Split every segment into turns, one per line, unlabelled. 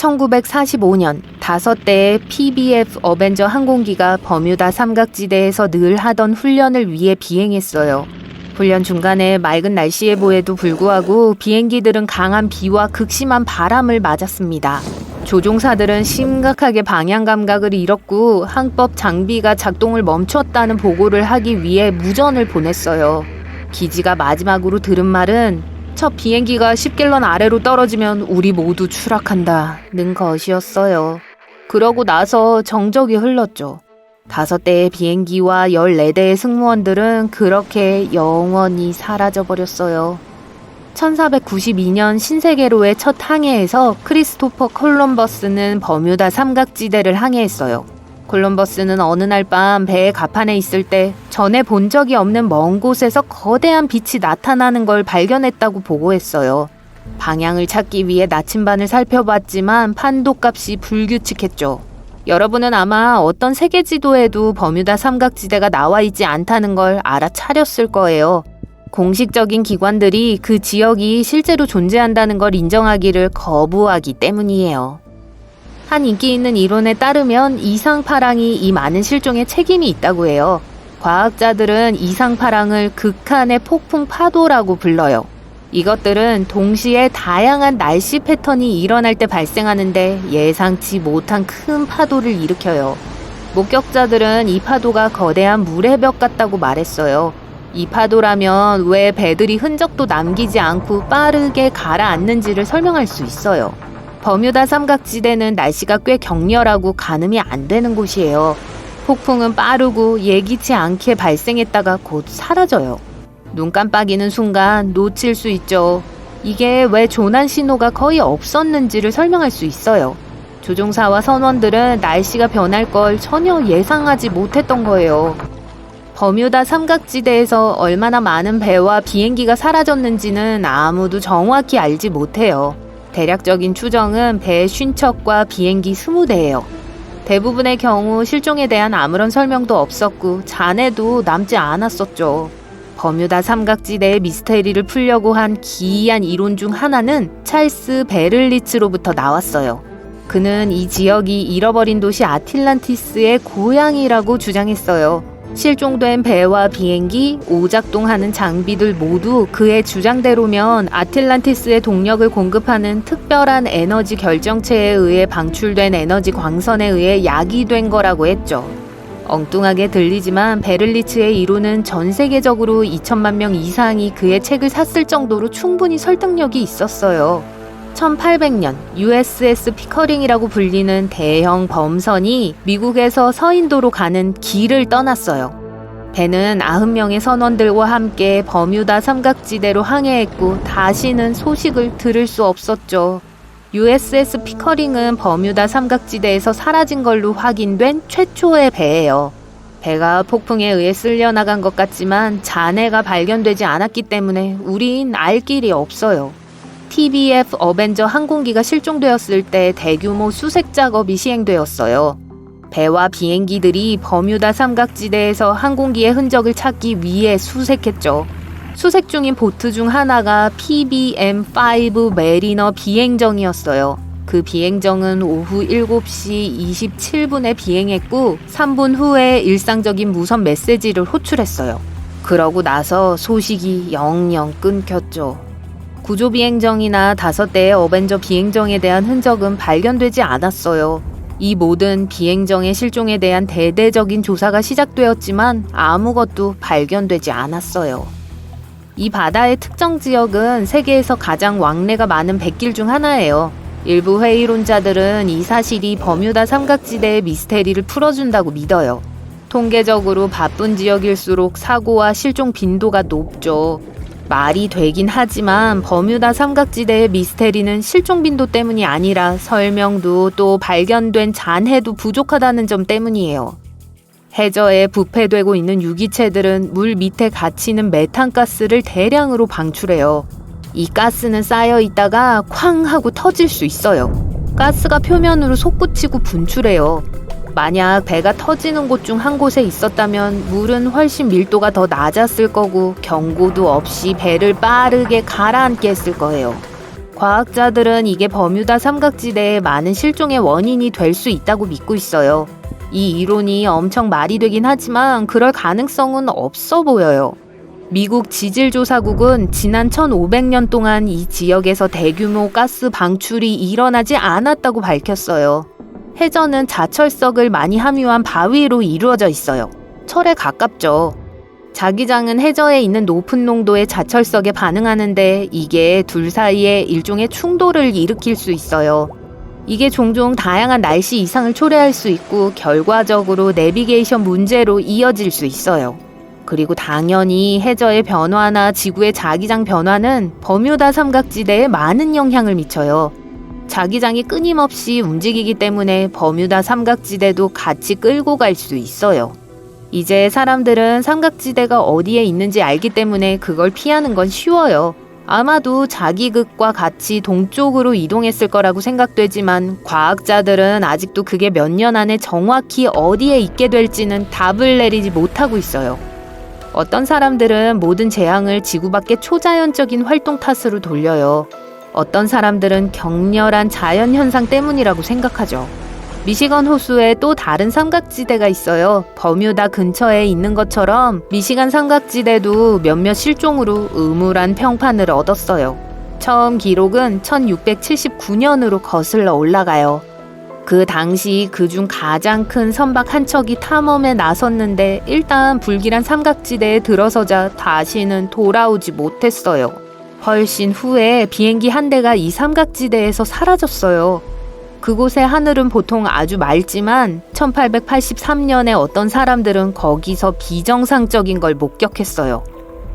1945년 5대의 PBF 어벤져 항공기가 버뮤다 삼각지대에서 늘 하던 훈련을 위해 비행했어요. 훈련 중간에 맑은 날씨 예보에도 불구하고 비행기들은 강한 비와 극심한 바람을 맞았습니다. 조종사들은 심각하게 방향 감각을 잃었고 항법 장비가 작동을 멈췄다는 보고를 하기 위해 무전을 보냈어요. 기지가 마지막으로 들은 말은 첫 비행기가 10갤런 아래로 떨어지면 우리 모두 추락한다는 것이었어요. 그러고 나서 정적이 흘렀죠. 5대의 비행기와 14대의 승무원들은 그렇게 영원히 사라져버렸어요. 1492년 신세계로의 첫 항해에서 크리스토퍼 콜럼버스는 버뮤다 삼각지대를 항해했어요. 콜럼버스는 어느 날 밤 배의 갑판에 있을 때 전에 본 적이 없는 먼 곳에서 거대한 빛이 나타나는 걸 발견했다고 보고했어요. 방향을 찾기 위해 나침반을 살펴봤지만 판도값이 불규칙했죠. 여러분은 아마 어떤 세계 지도에도 버뮤다 삼각지대가 나와 있지 않다는 걸 알아차렸을 거예요. 공식적인 기관들이 그 지역이 실제로 존재한다는 걸 인정하기를 거부하기 때문이에요. 한 인기 있는 이론에 따르면 이상파랑이 이 많은 실종에 책임이 있다고 해요. 과학자들은 이상파랑을 극한의 폭풍 파도라고 불러요. 이것들은 동시에 다양한 날씨 패턴이 일어날 때 발생하는데 예상치 못한 큰 파도를 일으켜요. 목격자들은 이 파도가 거대한 물의 벽 같다고 말했어요. 이 파도라면 왜 배들이 흔적도 남기지 않고 빠르게 가라앉는지를 설명할 수 있어요. 버뮤다 삼각지대는 날씨가 꽤 격렬하고 가늠이 안 되는 곳이에요. 폭풍은 빠르고 예기치 않게 발생했다가 곧 사라져요. 눈 깜빡이는 순간 놓칠 수 있죠. 이게 왜 조난 신호가 거의 없었는지를 설명할 수 있어요. 조종사와 선원들은 날씨가 변할 걸 전혀 예상하지 못했던 거예요. 버뮤다 삼각지대에서 얼마나 많은 배와 비행기가 사라졌는지는 아무도 정확히 알지 못해요. 대략적인 추정은 배 50척과 비행기 20대예요. 대부분의 경우 실종에 대한 아무런 설명도 없었고 잔해도 남지 않았었죠. 버뮤다 삼각지대의 미스테리를 풀려고 한 기이한 이론 중 하나는 찰스 베를리츠로부터 나왔어요. 그는 이 지역이 잃어버린 도시 아틀란티스의 고향이라고 주장했어요. 실종된 배와 비행기, 오작동하는 장비들 모두 그의 주장대로면 아틀란티스의 동력을 공급하는 특별한 에너지 결정체에 의해 방출된 에너지 광선에 의해 야기된 거라고 했죠. 엉뚱하게 들리지만 베를리츠의 이론은 전 세계적으로 2천만 명 이상이 그의 책을 샀을 정도로 충분히 설득력이 있었어요. 1800년 USS 피커링이라고 불리는 대형 범선이 미국에서 서인도로 가는 길을 떠났어요. 배는 90명의 선원들과 함께 버뮤다 삼각지대로 항해했고 다시는 소식을 들을 수 없었죠. USS 피커링은 버뮤다 삼각지대에서 사라진 걸로 확인된 최초의 배예요. 배가 폭풍에 의해 쓸려나간 것 같지만 잔해가 발견되지 않았기 때문에 우린 알 길이 없어요. TBF 어벤져 항공기가 실종되었을 때 대규모 수색 작업이 시행되었어요. 배와 비행기들이 버뮤다 삼각지대에서 항공기의 흔적을 찾기 위해 수색했죠. 수색 중인 보트 중 하나가 PBM-5 메리너 비행정이었어요. 그 비행정은 오후 7시 27분에 비행했고 3분 후에 일상적인 무선 메시지를 호출했어요. 그러고 나서 소식이 영영 끊겼죠. 구조비행정이나 5대의 어벤져 비행정에 대한 흔적은 발견되지 않았어요. 이 모든 비행정의 실종에 대한 대대적인 조사가 시작되었지만 아무것도 발견되지 않았어요. 이 바다의 특정 지역은 세계에서 가장 왕래가 많은 백길 중 하나예요. 일부 회의론자들은 이 사실이 버뮤다 삼각지대의 미스테리를 풀어준다고 믿어요. 통계적으로 바쁜 지역일수록 사고와 실종 빈도가 높죠. 말이 되긴 하지만 버뮤다 삼각지대의 미스테리는 실종 빈도 때문이 아니라 설명도 또 발견된 잔해도 부족하다는 점 때문이에요. 해저에 부패되고 있는 유기체들은 물 밑에 갇히는 메탄가스를 대량으로 방출해요. 이 가스는 쌓여 있다가 쾅 하고 터질 수 있어요. 가스가 표면으로 솟구치고 분출해요. 만약 배가 터지는 곳 중 한 곳에 있었다면 물은 훨씬 밀도가 더 낮았을 거고 경고도 없이 배를 빠르게 가라앉게 했을 거예요. 과학자들은 이게 버뮤다 삼각지대의 많은 실종의 원인이 될 수 있다고 믿고 있어요. 이 이론이 엄청 말이 되긴 하지만 그럴 가능성은 없어 보여요. 미국 지질조사국은 지난 1500년 동안 이 지역에서 대규모 가스 방출이 일어나지 않았다고 밝혔어요. 해저는 자철석을 많이 함유한 바위로 이루어져 있어요. 철에 가깝죠. 자기장은 해저에 있는 높은 농도의 자철석에 반응하는데 이게 둘 사이에 일종의 충돌을 일으킬 수 있어요. 이게 종종 다양한 날씨 이상을 초래할 수 있고 결과적으로 내비게이션 문제로 이어질 수 있어요. 그리고 당연히 해저의 변화나 지구의 자기장 변화는 버뮤다 삼각지대에 많은 영향을 미쳐요. 자기장이 끊임없이 움직이기 때문에 버뮤다 삼각지대도 같이 끌고 갈 수 있어요. 이제 사람들은 삼각지대가 어디에 있는지 알기 때문에 그걸 피하는 건 쉬워요. 아마도 자기 극과 같이 동쪽으로 이동했을 거라고 생각되지만 과학자들은 아직도 그게 몇 년 안에 정확히 어디에 있게 될지는 답을 내리지 못하고 있어요. 어떤 사람들은 모든 재앙을 지구 밖의 초자연적인 활동 탓으로 돌려요. 어떤 사람들은 격렬한 자연현상 때문이라고 생각하죠. 미시건 호수에 또 다른 삼각지대가 있어요. 버뮤다 근처에 있는 것처럼 미시간 삼각지대도 몇몇 실종으로 음울한 평판을 얻었어요. 처음 기록은 1679년으로 거슬러 올라가요. 그 당시 그중 가장 큰 선박 한 척이 탐험에 나섰는데 일단 불길한 삼각지대에 들어서자 다시는 돌아오지 못했어요. 훨씬 후에 비행기 한 대가 이 삼각지대에서 사라졌어요. 그곳의 하늘은 보통 아주 맑지만 1883년에 어떤 사람들은 거기서 비정상적인 걸 목격했어요.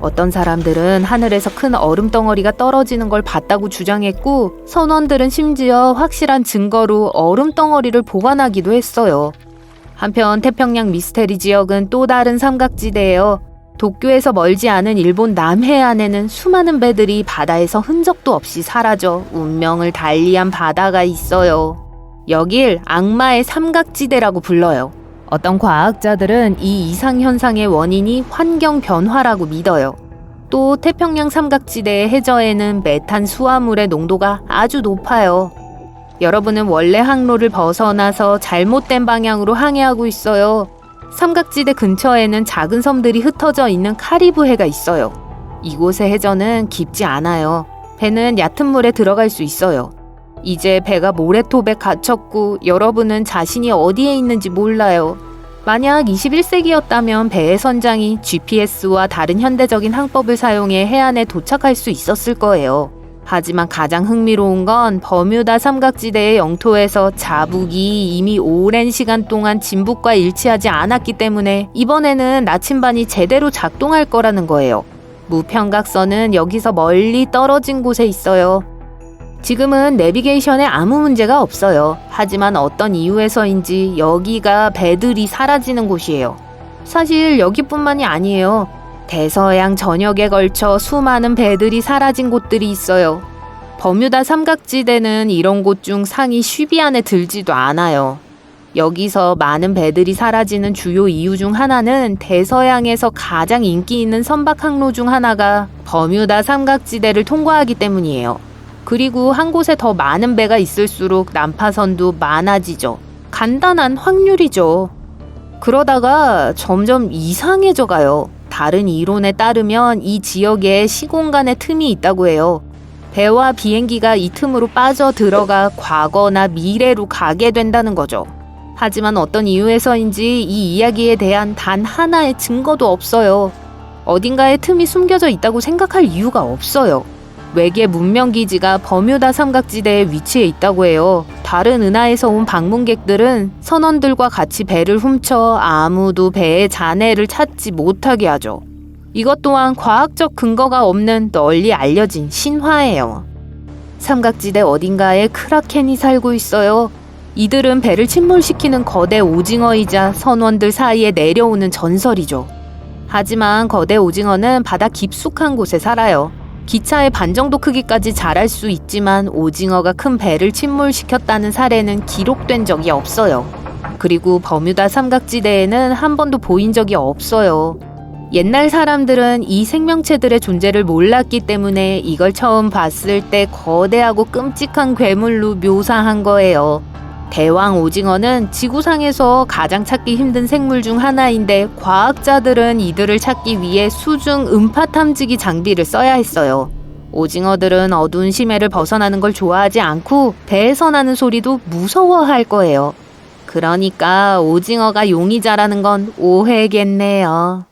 어떤 사람들은 하늘에서 큰 얼음 덩어리가 떨어지는 걸 봤다고 주장했고 선원들은 심지어 확실한 증거로 얼음 덩어리를 보관하기도 했어요. 한편 태평양 미스테리 지역은 또 다른 삼각지대예요. 도쿄에서 멀지 않은 일본 남해안에는 수많은 배들이 바다에서 흔적도 없이 사라져 운명을 달리한 바다가 있어요. 여길 악마의 삼각지대라고 불러요. 어떤 과학자들은 이 이상현상의 원인이 환경 변화라고 믿어요. 또 태평양 삼각지대의 해저에는 메탄 수화물의 농도가 아주 높아요. 여러분은 원래 항로를 벗어나서 잘못된 방향으로 항해하고 있어요. 삼각지대 근처에는 작은 섬들이 흩어져 있는 카리브해가 있어요. 이곳의 해저는 깊지 않아요. 배는 얕은 물에 들어갈 수 있어요. 이제 배가 모래톱에 갇혔고 여러분은 자신이 어디에 있는지 몰라요. 만약 21세기였다면 배의 선장이 GPS와 다른 현대적인 항법을 사용해 해안에 도착할 수 있었을 거예요. 하지만 가장 흥미로운 건 버뮤다 삼각지대의 영토에서 자북이 이미 오랜 시간 동안 진북과 일치하지 않았기 때문에 이번에는 나침반이 제대로 작동할 거라는 거예요. 무평각선은 여기서 멀리 떨어진 곳에 있어요. 지금은 내비게이션에 아무 문제가 없어요. 하지만 어떤 이유에서인지 여기가 배들이 사라지는 곳이에요. 사실 여기뿐만이 아니에요. 대서양 전역에 걸쳐 수많은 배들이 사라진 곳들이 있어요. 버뮤다 삼각지대는 이런 곳 중 상위 10위 안에 들지도 않아요. 여기서 많은 배들이 사라지는 주요 이유 중 하나는 대서양에서 가장 인기 있는 선박 항로 중 하나가 버뮤다 삼각지대를 통과하기 때문이에요. 그리고 한 곳에 더 많은 배가 있을수록 난파선도 많아지죠. 간단한 확률이죠. 그러다가 점점 이상해져 가요. 다른 이론에 따르면 이 지역에 시공간의 틈이 있다고 해요. 배와 비행기가 이 틈으로 빠져 들어가 과거나 미래로 가게 된다는 거죠. 하지만 어떤 이유에서인지 이 이야기에 대한 단 하나의 증거도 없어요. 어딘가에 틈이 숨겨져 있다고 생각할 이유가 없어요. 외계 문명기지가 버뮤다 삼각지대에 위치해 있다고 해요. 다른 은하에서 온 방문객들은 선원들과 같이 배를 훔쳐 아무도 배의 잔해를 찾지 못하게 하죠. 이것 또한 과학적 근거가 없는 널리 알려진 신화예요. 삼각지대 어딘가에 크라켄이 살고 있어요. 이들은 배를 침몰시키는 거대 오징어이자 선원들 사이에 내려오는 전설이죠. 하지만 거대 오징어는 바다 깊숙한 곳에 살아요. 기차의 반 정도 크기까지 자랄 수 있지만 오징어가 큰 배를 침몰시켰다는 사례는 기록된 적이 없어요. 그리고 버뮤다 삼각지대에는 한 번도 보인 적이 없어요. 옛날 사람들은 이 생명체들의 존재를 몰랐기 때문에 이걸 처음 봤을 때 거대하고 끔찍한 괴물로 묘사한 거예요. 대왕 오징어는 지구상에서 가장 찾기 힘든 생물 중 하나인데 과학자들은 이들을 찾기 위해 수중 음파 탐지기 장비를 써야 했어요. 오징어들은 어두운 심해를 벗어나는 걸 좋아하지 않고 배에서 나는 소리도 무서워할 거예요. 그러니까 오징어가 용의자라는 건 오해겠네요.